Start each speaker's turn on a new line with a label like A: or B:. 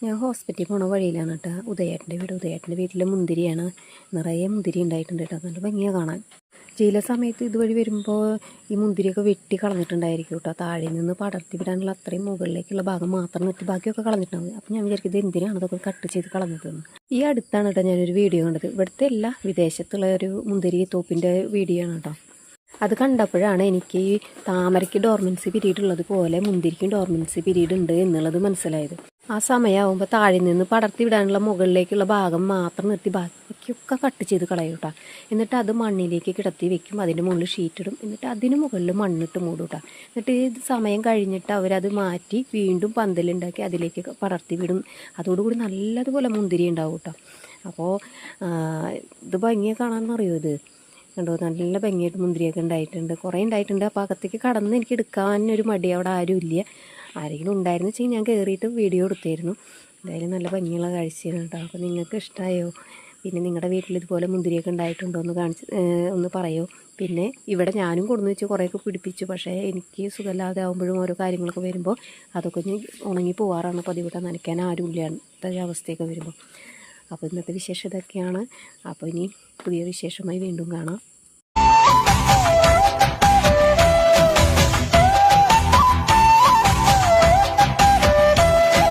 A: ഞാൻ ഹോസ്പിറ്റലിൽ പോണ വഴിയിലാണ് കേട്ടോ ഉദയേട്ടൻ്റെ വീട്. ഉദയേട്ടൻ്റെ വീട്ടിലെ മുന്തിരിയാണ്. നിറയെ മുന്തിരി ഉണ്ടായിട്ടുണ്ട് കേട്ടോ. നല്ല ഭംഗിയാണ് കാണാൻ. ചില സമയത്ത് ഇതുവഴി വരുമ്പോൾ ഈ മുന്തിരിയൊക്കെ വെട്ടി കളഞ്ഞിട്ടുണ്ടായിരിക്കും കേട്ടോ. താഴെ നിന്ന് പടർത്തി വിടാനുള്ള അത്രയും മുകളിലേക്കുള്ള ഭാഗം മാത്രം നിർത്തി ബാക്കിയൊക്കെ കളഞ്ഞിട്ടുണ്ടാവും. അപ്പം ഞാൻ വിചാരിക്കുന്നത് എന്തിനാണ് അതൊക്കെ കട്ട് ചെയ്ത് കളഞ്ഞതെന്ന്. ഈ അടുത്താണ് കേട്ടോ ഞാനൊരു വീഡിയോ കണ്ടത്. ഇവിടുത്തെ അല്ല, വിദേശത്തുള്ള ഒരു മുന്തിരി തോപ്പിൻ്റെ വീഡിയോ ആണ് കേട്ടോ. അത് കണ്ടപ്പോഴാണ് എനിക്ക് ഈ താമരയ്ക്ക് ഡോർമൻസി പീരീഡ് ഉള്ളത് പോലെ മുന്തിരിക്കും ഡോർമൻസി പീരീഡ് ഉണ്ട് എന്നുള്ളത് മനസ്സിലായത്. ആ സമയമാകുമ്പോൾ താഴെ നിന്ന് പടർത്തി വിടാനുള്ള മുകളിലേക്കുള്ള ഭാഗം മാത്രം നിർത്തി ബാക്കിയൊക്കെ കട്ട് ചെയ്ത് കളയും കേട്ടോ. എന്നിട്ട് അത് മണ്ണിലേക്ക് കിടത്തി വെക്കും. അതിൻ്റെ മുകളിൽ ഷീറ്റിടും. എന്നിട്ട് അതിന് മുകളിൽ മണ്ണിട്ട് മൂടും കേട്ടോ. എന്നിട്ട് ഈ സമയം കഴിഞ്ഞിട്ട് അവരത് മാറ്റി വീണ്ടും പന്തലുണ്ടാക്കി അതിലേക്ക് പടർത്തി വിടും. അതോടുകൂടി നല്ലതുപോലെ മുന്തിരി ഉണ്ടാവും കേട്ടോ. അപ്പോൾ ഇത് ഭംഗിയെ കാണാമെന്ന് അറിയോ? ഇത് കണ്ടോ, നല്ല ഭംഗിയായിട്ട് മുന്തിരിയൊക്കെ ഉണ്ടായിട്ടുണ്ട്. കുറേ ഉണ്ടായിട്ടുണ്ട്. അപ്പോൾ അകത്തേക്ക് കടന്ന് എനിക്ക് എടുക്കാനൊരു മടി. അവിടെ ആരും ഇല്ല. ആരെങ്കിലും ഉണ്ടായിരുന്നു വെച്ചാൽ ഞാൻ കയറിയിട്ട് വീഡിയോ എടുത്തായിരുന്നു. എന്തായാലും നല്ല ഭംഗിയുള്ള കാഴ്ചയാണ് കേട്ടോ. അപ്പോൾ നിങ്ങൾക്ക് ഇഷ്ടമായോ? പിന്നെ നിങ്ങളുടെ വീട്ടിൽ ഇതുപോലെ മുന്തിരിയൊക്കെ ഉണ്ടായിട്ടുണ്ടോ എന്ന് ഒന്ന് പറയോ. പിന്നെ ഇവിടെ ഞാനും കൊടുന്ന് വെച്ച് കുറേയൊക്കെ പിടിപ്പിച്ചു. പക്ഷേ എനിക്ക് സുഖമില്ലാതെ ആകുമ്പോഴും ഓരോ കാര്യങ്ങളൊക്കെ വരുമ്പോൾ അതൊക്കെ ഉണങ്ങി പോകാറാണ് പതിവ്. നനയ്ക്കാൻ ആരും ഇല്ലാത്ത അവസ്ഥയൊക്കെ വരുമ്പോൾ. അപ്പോൾ ഇന്നത്തെ വിശേഷം ഇതൊക്കെയാണ്. അപ്പോൾ ഇനി പുതിയ വിശേഷമായി വീണ്ടും കാണാം.